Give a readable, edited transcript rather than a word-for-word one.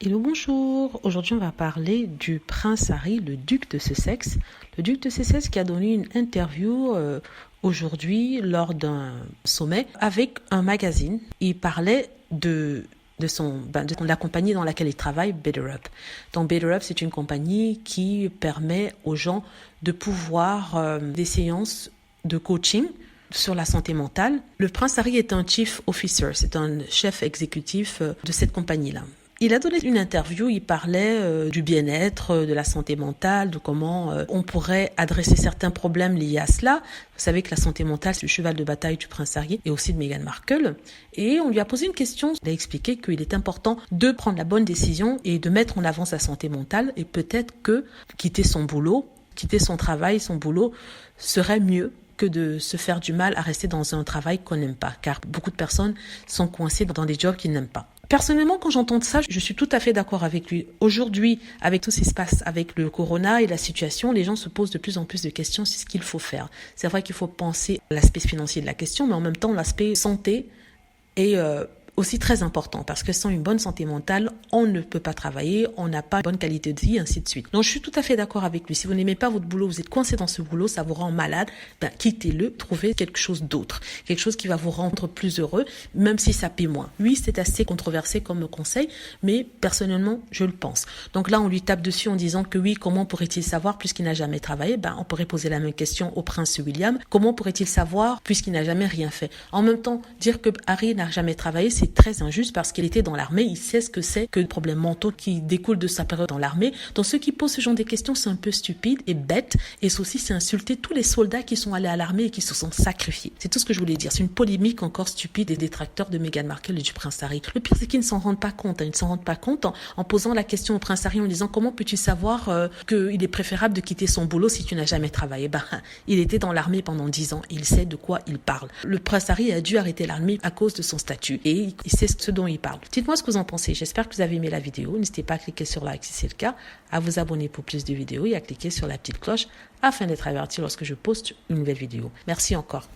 Hello, bonjour. Aujourd'hui, on va parler du prince Harry, le duc de Sussex. Le duc de Sussex qui a donné une interview aujourd'hui lors d'un sommet avec un magazine. Il parlait de la compagnie dans laquelle il travaille, BetterUp. Donc BetterUp, c'est une compagnie qui permet aux gens de pouvoir des séances de coaching sur la santé mentale. Le prince Harry est un chief officer, c'est un chef exécutif de cette compagnie-là. Il a donné une interview, il parlait du bien-être, de la santé mentale, de comment on pourrait adresser certains problèmes liés à cela. Vous savez que la santé mentale, c'est le cheval de bataille du prince Harry et aussi de Meghan Markle. Et on lui a posé une question. Il a expliqué qu'il est important de prendre la bonne décision et de mettre en avant sa santé mentale. Et peut-être que quitter son boulot, quitter son travail, son boulot, serait mieux que de se faire du mal à rester dans un travail qu'on n'aime pas. Car beaucoup de personnes sont coincées dans des jobs qu'ils n'aiment pas. Personnellement, quand j'entends ça, je suis tout à fait d'accord avec lui. Aujourd'hui, avec tout ce qui se passe avec le corona et la situation, les gens se posent de plus en plus de questions sur ce qu'il faut faire. C'est vrai qu'il faut penser à l'aspect financier de la question, mais en même temps, l'aspect santé est aussi très important parce que sans une bonne santé mentale, on ne peut pas travailler, on n'a pas une bonne qualité de vie, ainsi de suite. Donc, je suis tout à fait d'accord avec lui. Si vous n'aimez pas votre boulot, vous êtes coincé dans ce boulot, ça vous rend malade, quittez-le, trouvez quelque chose d'autre. Quelque chose qui va vous rendre plus heureux, même si ça paie moins. Oui, c'est assez controversé comme conseil, mais personnellement, je le pense. Donc là, on lui tape dessus en disant que oui, comment pourrait-il savoir puisqu'il n'a jamais travaillé? On pourrait poser la même question au prince William. Comment pourrait-il savoir puisqu'il n'a jamais rien fait? En même temps, dire que Harry n'a jamais travaillé, c'est très injuste parce qu'il était dans l'armée, il sait ce que c'est que les problèmes mentaux qui découlent de sa période dans l'armée. Donc ceux qui posent ce genre de questions, c'est un peu stupide et bête, et ceci, c'est insulter tous les soldats qui sont allés à l'armée et qui se sont sacrifiés. C'est tout ce que je voulais dire. C'est une polémique encore stupide des détracteurs de Meghan Markle et du prince Harry. Le pire, c'est qu'ils ne s'en rendent pas compte. Ils ne s'en rendent pas compte en posant la question au prince Harry en disant comment peux-tu savoir qu'il est préférable de quitter son boulot si tu n'as jamais travaillé? Il était dans l'armée pendant 10 ans et il sait de quoi il parle. Le prince Harry a dû arrêter l'armée à cause de son statut et il sait ce dont il parle. Dites-moi ce que vous en pensez. J'espère que vous avez aimé la vidéo. N'hésitez pas à cliquer sur like si c'est le cas, à vous abonner pour plus de vidéos et à cliquer sur la petite cloche afin d'être averti lorsque je poste une nouvelle vidéo. Merci encore.